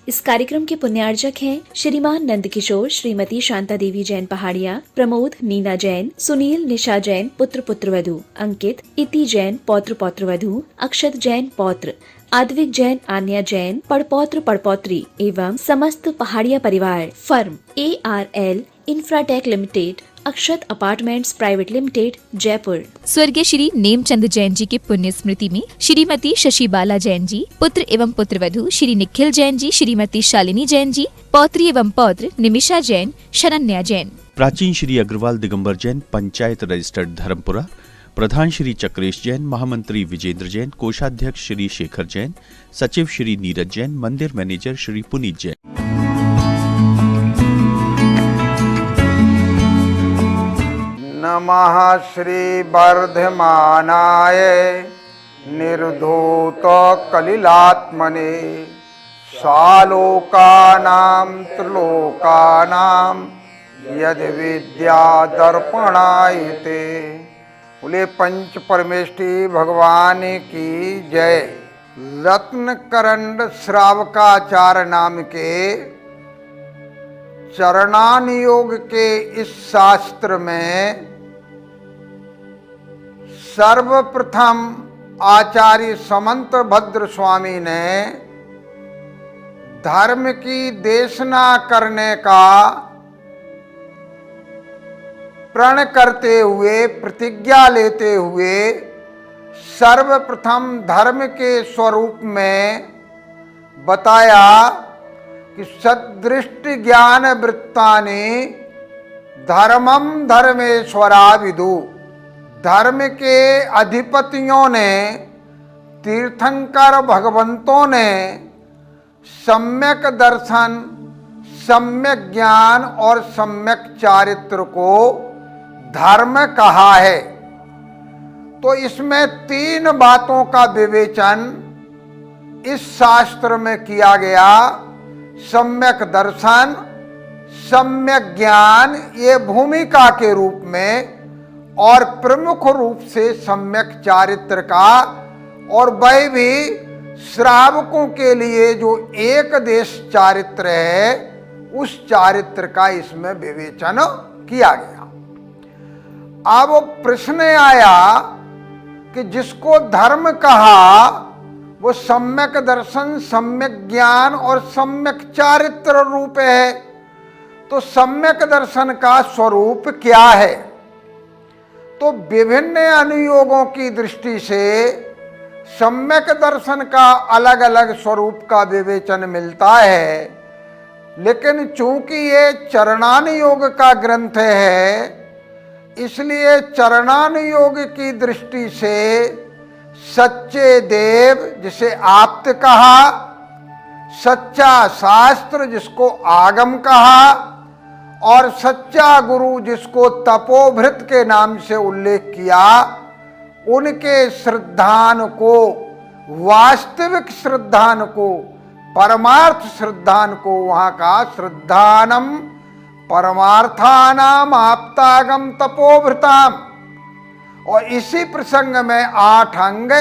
इस कार्यक्रम के पुण्यार्जक हैं श्रीमान नंद किशोर, श्रीमती शांता देवी जैन पहाड़िया, प्रमोद नीना जैन, सुनील निशा जैन पुत्र पुत्रवधू, अंकित इति जैन पौत्र पौत्रवधू, अक्षत जैन पौत्र, आद्विक जैन, आन्या जैन पड़पौत्र पड़पौत्री एवं समस्त पहाड़िया परिवार। फर्म ARL इंफ्राटेक लिमिटेड, अक्षत अपार्टमेंट्स प्राइवेट लिमिटेड, जयपुर। स्वर्गीय श्री नेमचंद जैन जी की पुण्य स्मृति में श्रीमती शशिबाला जैन जी, पुत्र एवं पुत्रवधू श्री निखिल जैन जी, श्रीमती शालिनी जैन जी, पौत्री एवं पौत्र निमिषा जैन, शरण्या जैन। प्राचीन श्री अग्रवाल दिगंबर जैन, पंचायत रजिस्टर्ड धर्मपुरा। प्रधान श्री चक्रेश जैन, महामंत्री विजेंद्र जैन, कोषाध्यक्ष श्री शेखर जैन, सचिव श्री नीरज जैन, मंदिर मैनेजर श्री पुनीत जैन। नमः श्री वर्धमानाय निर्धूत कलिलात्मने सालोकानां त्रिलोकानां यद विद्या दर्पणायते। बोले पंच परमेष्टि भगवान की जय। रत्नकरंड श्रावकाचार्य नाम के चरणान योग के इस शास्त्र में सर्वप्रथम आचार्य समंत भद्र स्वामी ने धर्म की देशना करने का प्रण करते हुए, प्रतिज्ञा लेते हुए सर्वप्रथम धर्म के स्वरूप में बताया कि सदृष्टि ज्ञान वृत्तानि धर्मम धर्मेश्वरा विदु। धर्म के अधिपतियों ने, तीर्थंकर भगवंतों ने सम्यक दर्शन, सम्यक ज्ञान और सम्यक चारित्र को धर्म कहा है। तो इसमें तीन बातों का विवेचन इस शास्त्र में किया गया। सम्यक दर्शन, सम्यक ज्ञान ये भूमिका के रूप में, और प्रमुख रूप से सम्यक चारित्र का, और वह भी श्रावकों के लिए जो एक देश चारित्र है उस चारित्र का इसमें विवेचन किया गया। अब प्रश्न आया कि जिसको धर्म कहा वो सम्यक दर्शन, सम्यक ज्ञान और सम्यक चारित्र रूप है। तो सम्यक दर्शन का स्वरूप क्या है? तो विभिन्न अनुयोगों की दृष्टि से सम्यक दर्शन का अलग अलग स्वरूप का विवेचन मिलता है, लेकिन चूंकि ये चरणान योग का ग्रंथ है, इसलिए चरणान योग की दृष्टि से सच्चे देव जिसे आप्त कहा, सच्चा शास्त्र जिसको आगम कहा, और सच्चा गुरु जिसको तपोभृत के नाम से उल्लेख किया, उनके श्रद्धान को, वास्तविक श्रद्धान को, परमार्थ श्रद्धान को वहाँ का श्रद्धानम परमार्थानाम आप्तागम तपोभृताम। और इसी प्रसंग में 8 अंग,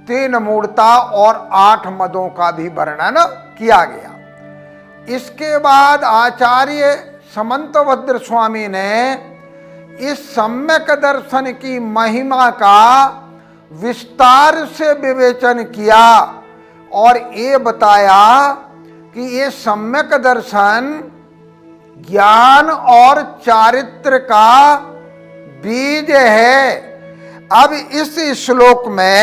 3 मूर्ता और 8 मदों का भी वर्णन किया गया। इसके बाद आचार्य समंत भद्र स्वामी ने इस सम्यक दर्शन की महिमा का विस्तार से विवेचन किया और ये बताया कि ये सम्यक दर्शन ज्ञान और चारित्र का बीज है। अब इस श्लोक में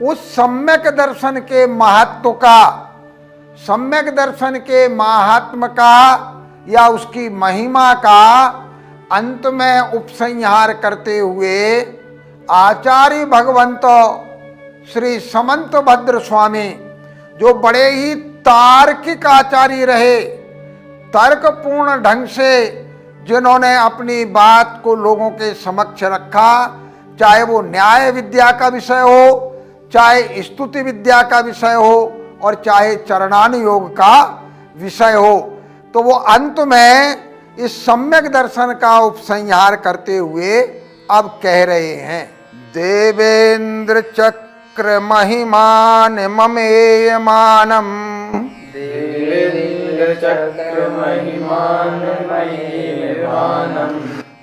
उस सम्यक दर्शन के महत्व का, सम्यक दर्शन के महात्म का या उसकी महिमा का अंत में उपसंहार करते हुए आचार्य भगवंत श्री समंत भद्र स्वामी, जो बड़े ही तार्किक आचार्य रहे, तर्कपूर्ण ढंग से जिन्होंने अपनी बात को लोगों के समक्ष रखा, चाहे वो न्याय विद्या का विषय हो, चाहे स्तुति विद्या का विषय हो, और चाहे चरणान योग का विषय हो, तो वो अंत में इस सम्यक दर्शन का उपसंहार करते हुए अब कह रहे हैं, देवेंद्र चक्र महिमान ममेयमानम।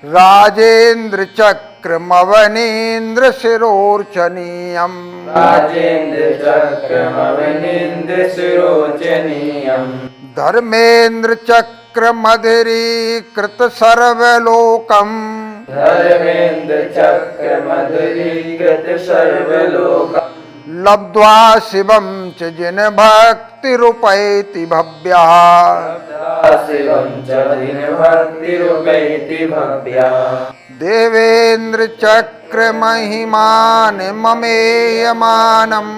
राजेन्द्र चक्रमवनीन्द्र शिरोर्चनीयम् धर्मेन्द्र चक्रमधिरीकृत सर्वलोकम् लब्ध्वा शिवं च जिन भक्तिरूपैति भव्यः देवेन्द्र चक्र महिमानममेयमानम्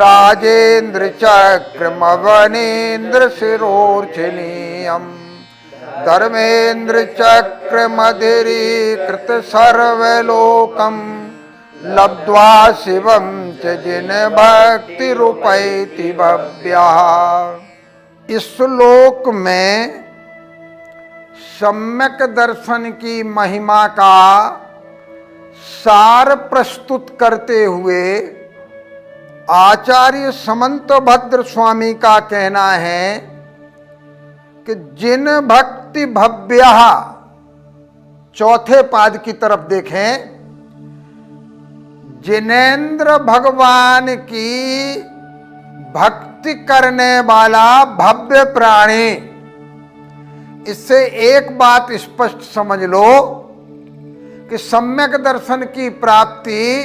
राजेन्द्र चक्रमवनीन्द्र शिरोर्चनीयम् धर्मेन्द्र चक्रमधिरीकृत सर्वलोकम् लब्ध्वा शिवं च जिन भक्तिरूपैति भव्यः। इस श्लोक में सम्यक दर्शन की महिमा का सार प्रस्तुत करते हुए आचार्य समंत भद्र स्वामी का कहना है कि जिन भक्ति भव्यः, चौथे पाद की तरफ देखें, जिनेन्द्र भगवान की भक्ति करने वाला भव्य प्राणी। इससे एक बात स्पष्ट समझ लो कि सम्यक दर्शन की प्राप्ति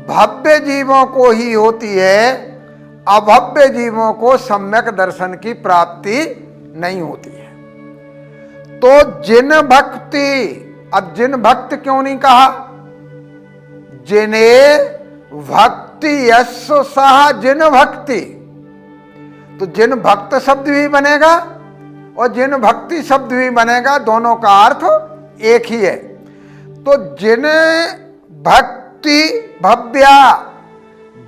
भव्य जीवों को ही होती है, अभव्य जीवों को सम्यक दर्शन की प्राप्ति नहीं होती है। तो जिन भक्ति, अब जिन भक्त क्यों नहीं कहा, जिने भक्ति यस्व सह जिन भक्ति, तो जिन भक्त शब्द भी बनेगा और जिन भक्ति शब्द भी बनेगा, दोनों का अर्थ एक ही है। तो जिन भक्ति भव्या,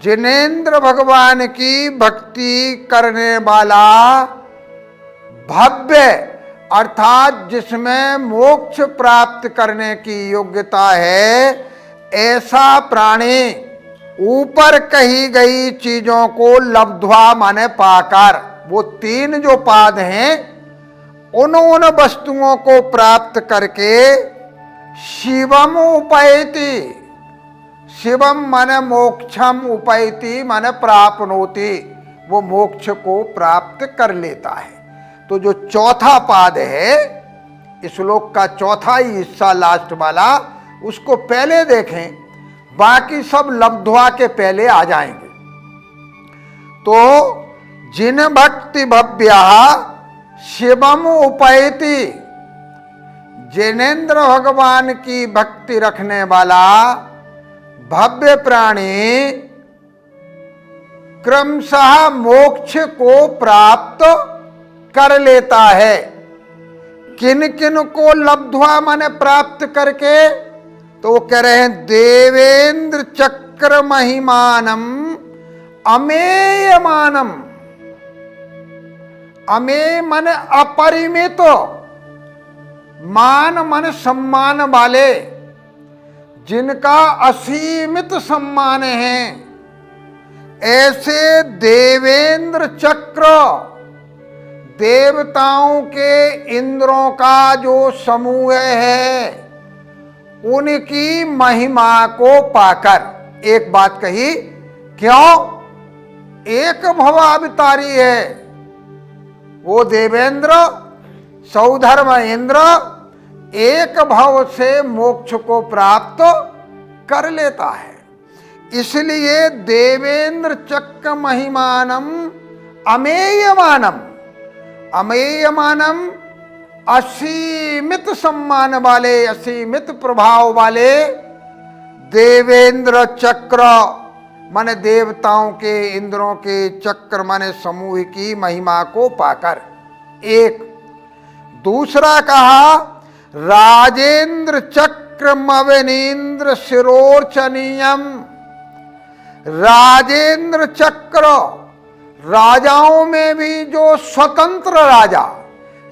जिनेन्द्र भगवान की भक्ति करने वाला भव्य, अर्थात जिसमें मोक्ष प्राप्त करने की योग्यता है, ऐसा प्राणी ऊपर कही गई चीजों को लब्ध्वा माने पाकर, वो तीन जो पाद हैं उन वस्तुओं को प्राप्त करके शिवम उपैति, शिवम माने मोक्षम, उपैति माने प्राप्नोति, वो मोक्ष को प्राप्त कर लेता है। तो जो चौथा पाद है, इस श्लोक का चौथा ही हिस्सा लास्ट वाला, उसको पहले देखें, बाकी सब लब्ध्वा के पहले आ जाएंगे। तो जिन भक्ति भव्यः शिवम उपैति, जिनेन्द्र भगवान की भक्ति रखने वाला भव्य प्राणी क्रमशः मोक्ष को प्राप्त कर लेता है। किन किन को लब्ध्वा माने प्राप्त करके, तो वो कह रहे हैं देवेंद्र चक्र महिमानम अमेयमानम। अमेय मन अपरिमित, मान मन सम्मान वाले, जिनका असीमित सम्मान है, ऐसे देवेंद्र चक्र, देवताओं के इंद्रों का जो समूह है, उनकी महिमा को पाकर एक बात कही, क्यों? एक भवावतारी है वो देवेंद्र, सौधर्म इंद्र, एक भव से मोक्ष को प्राप्त कर लेता है। इसलिए देवेंद्र चक्र महिमानम अमेयमानम, अमेयमानम असीमित सम्मान वाले, असीमित प्रभाव वाले देवेंद्र चक्र माने देवताओं के, इंद्रों के चक्र माने समूह की महिमा को पाकर। एक दूसरा कहा राजेंद्र चक्रमवनीन्द्र शिरोर्चनीयम। राजेंद्र चक्र, राजाओं में भी जो स्वतंत्र राजा,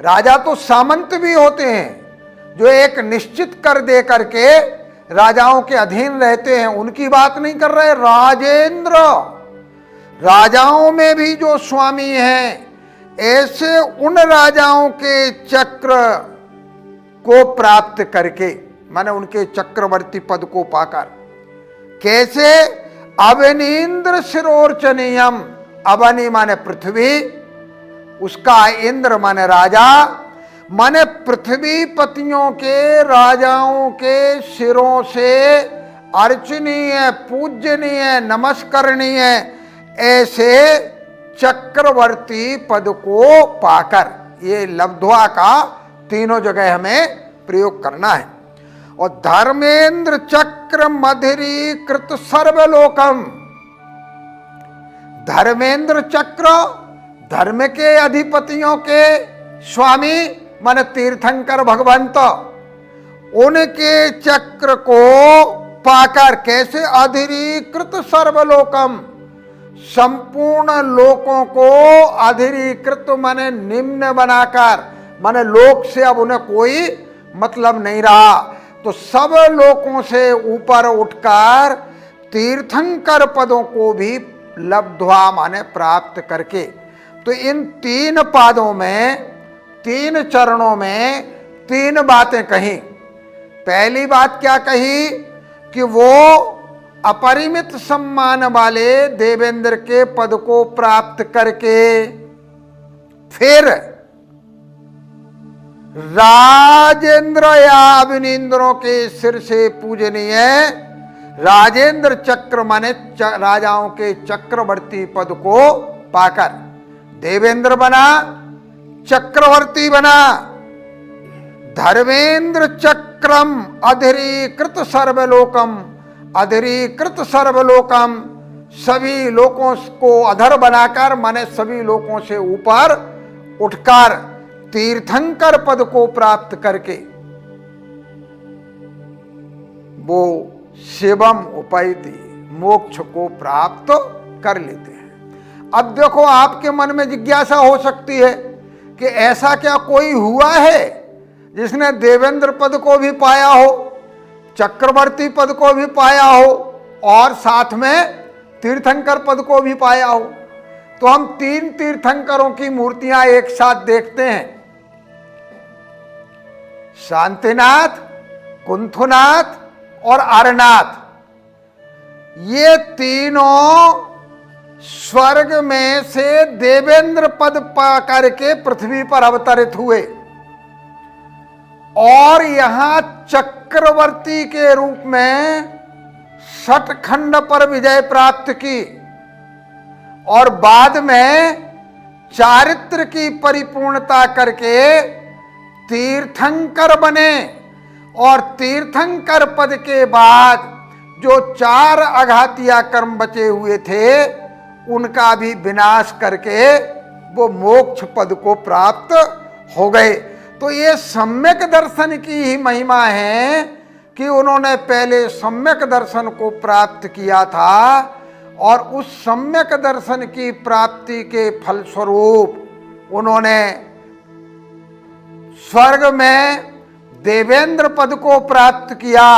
राजा तो सामंत भी होते हैं जो एक निश्चित कर दे करके राजाओं के अधीन रहते हैं, उनकी बात नहीं कर रहे। राजेंद्र, राजाओं में भी जो स्वामी हैं, ऐसे उन राजाओं के चक्र को प्राप्त करके, माने उनके चक्रवर्ती पद को पाकर, कैसे? अवनीन्द्र शिरोर्चनीयम, अवनी माने पृथ्वी, उसका इंद्र माने राजा, माने पृथ्वी पतियों के राजाओं के सिरों से अर्चनीय, पूजनीय, नमस्करणीय ऐसे चक्रवर्ती पद को पाकर, ये लब्ध्वा का तीनों जगह हमें प्रयोग करना है। और धर्मेंद्र चक्र मधिरीकृत सर्वलोकम, धर्मेंद्र चक्र, धर्म के अधिपतियों के स्वामी माने तीर्थंकर भगवंत, उनके चक्र को पाकर कैसे? अधीरीकृत सर्वलोकम, संपूर्ण लोकों को अधीरीकृत माने निम्न बनाकर, माने लोक से अब उन्हें कोई मतलब नहीं रहा, तो सब लोकों से ऊपर उठकर तीर्थंकर पदों को भी लब्ध्वा माने प्राप्त करके। तो इन तीन पादों में, तीन चरणों में तीन बातें कही। पहली बात क्या कही? कि वो अपरिमित सम्मान वाले देवेंद्र के पद को प्राप्त करके फिर राजेंद्र या अवनींद्रों के सिर से पूजनीय राजेंद्र चक्र माने राजाओं के चक्रवर्ती पद को पाकर देवेंद्र बना, चक्रवर्ती बना। धर्मेंद्र चक्रम अधीरीकृत सर्वलोकम, अधीरीकृत सर्वलोकम, सभी लोकों को अधर बनाकर माने सभी लोकों से ऊपर उठकर तीर्थंकर पद को प्राप्त करके वो शिवम उपैति, मोक्ष को प्राप्त कर लेते हैं। अब देखो, आपके मन में जिज्ञासा हो सकती है कि ऐसा क्या कोई हुआ है जिसने देवेंद्र पद को भी पाया हो, चक्रवर्ती पद को भी पाया हो और साथ में तीर्थंकर पद को भी पाया हो? तो हम तीन तीर्थंकरों की मूर्तियां एक साथ देखते हैं, शांतिनाथ, कुंथुनाथ और अरनाथ। ये तीनों स्वर्ग में से देवेंद्र पद पा करके पृथ्वी पर अवतरित हुए और यहां चक्रवर्ती के रूप में षटखंड पर विजय प्राप्त की और बाद में चारित्र की परिपूर्णता करके तीर्थंकर बने और तीर्थंकर पद के बाद जो 4 अघातिया कर्म बचे हुए थे उनका भी विनाश करके वो मोक्ष पद को प्राप्त हो गए। तो ये सम्यक दर्शन की ही महिमा है कि उन्होंने पहले सम्यक दर्शन को प्राप्त किया था और उस सम्यक दर्शन की प्राप्ति के फलस्वरूप उन्होंने स्वर्ग में देवेंद्र पद को प्राप्त किया।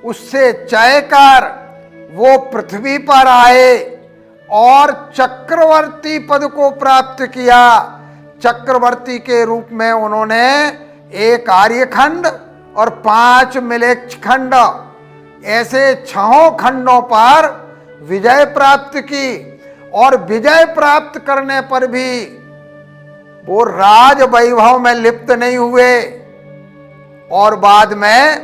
उससे चय कर वो पृथ्वी पर आए और चक्रवर्ती पद को प्राप्त किया। चक्रवर्ती के रूप में उन्होंने 1 आर्यखंड और 5 मिलेच्छ खंड, ऐसे 6 खंडों पर विजय प्राप्त की और विजय प्राप्त करने पर भी वो राज वैभव में लिप्त नहीं हुए और बाद में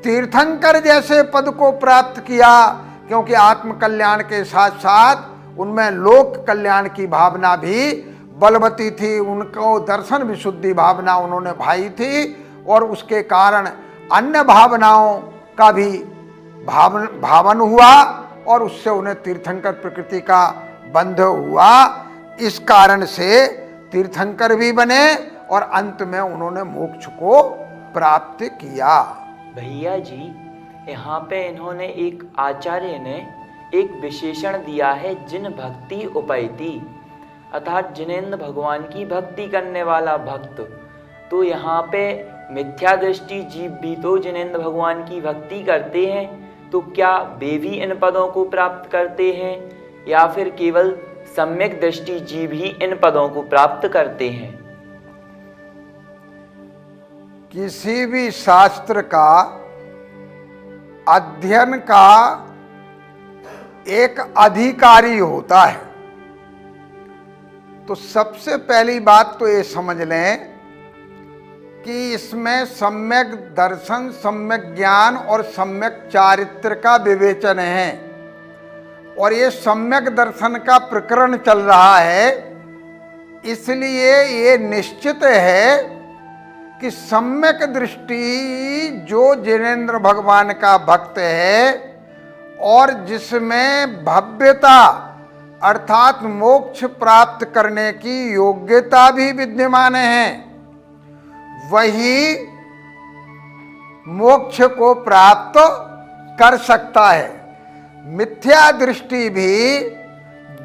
तीर्थंकर जैसे पद को प्राप्त किया, क्योंकि आत्म कल्याण के साथ साथ उनमें लोक कल्याण की भावना भी बलवती थी। उनको दर्शन विशुद्धि भावना उन्होंने भाई थी और उसके कारण अन्य भावनाओं का भी भावन हुआ और उससे उन्हें तीर्थंकर प्रकृति का बंध हुआ। इस कारण से तीर्थंकर भी बने और अंत में उन्होंने मोक्ष को प्राप्त किया। भैया जी, यहाँ पे इन्होंने एक आचार्य ने एक विशेषण दिया है, जिन भक्ति उपैति, अर्थात जिनेंद्र भगवान की भक्ति करने वाला भक्त। तो यहाँ पे मिथ्या दृष्टि जीव भी तो जिनेंद्र भगवान की भक्ति करते हैं, तो क्या वे भी इन पदों को प्राप्त करते हैं या फिर केवल सम्यक दृष्टि जीव ही इन पदों को प्राप्त करते हैं। किसी भी शास्त्र का अध्ययन का एक अधिकारी होता है, तो सबसे पहली बात तो ये समझ लें कि इसमें सम्यक दर्शन, सम्यक ज्ञान और सम्यक चारित्र का विवेचन है। और ये सम्यक दर्शन का प्रकरण चल रहा है, इसलिए ये निश्चित है कि सम्यक दृष्टि जो जिनेंद्र भगवान का भक्त है और जिसमें भव्यता अर्थात मोक्ष प्राप्त करने की योग्यता भी विद्यमान है, वही मोक्ष को प्राप्त कर सकता है। मिथ्या दृष्टि भी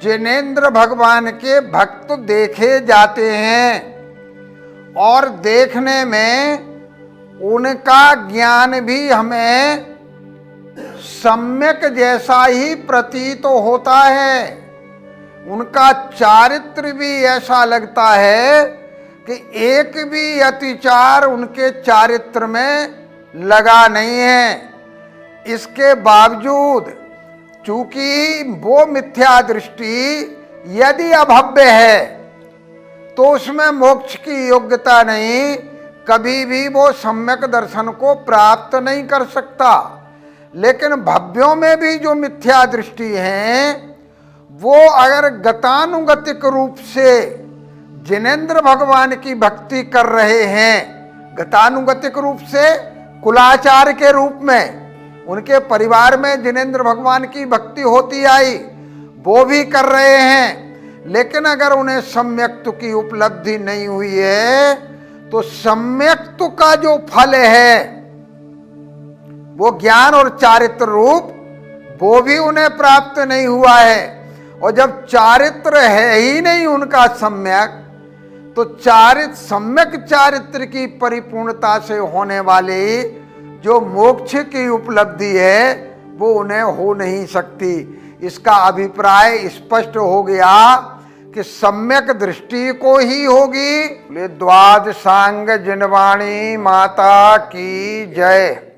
जिनेंद्र भगवान के भक्त देखे जाते हैं और देखने में उनका ज्ञान भी हमें सम्यक जैसा ही प्रतीत होता है, उनका चारित्र भी ऐसा लगता है कि एक भी अतिचार उनके चारित्र में लगा नहीं है। इसके बावजूद चूंकि वो मिथ्या दृष्टि यदि अभव्य है तो उसमें मोक्ष की योग्यता नहीं, कभी भी वो सम्यक दर्शन को प्राप्त नहीं कर सकता। लेकिन भव्यों में भी जो मिथ्या दृष्टि है वो अगर गतानुगतिक रूप से जिनेंद्र भगवान की भक्ति कर रहे हैं, गतानुगतिक रूप से कुलाचार के रूप में उनके परिवार में जिनेंद्र भगवान की भक्ति होती आई, वो भी कर रहे हैं, लेकिन अगर उन्हें सम्यक्त्व की उपलब्धि नहीं हुई है तो सम्यक्त्व का जो फल है वो ज्ञान और चारित्र रूप वो भी उन्हें प्राप्त नहीं हुआ है। और जब चारित्र है ही नहीं उनका सम्यक, तो सम्यक चारित्र की परिपूर्णता से होने वाली जो मोक्ष की उपलब्धि है वो उन्हें हो नहीं सकती। इसका अभिप्राय स्पष्ट हो गया कि सम्यक दृष्टि को ही होगी। द्वादशांग जिनवाणी माता की जय।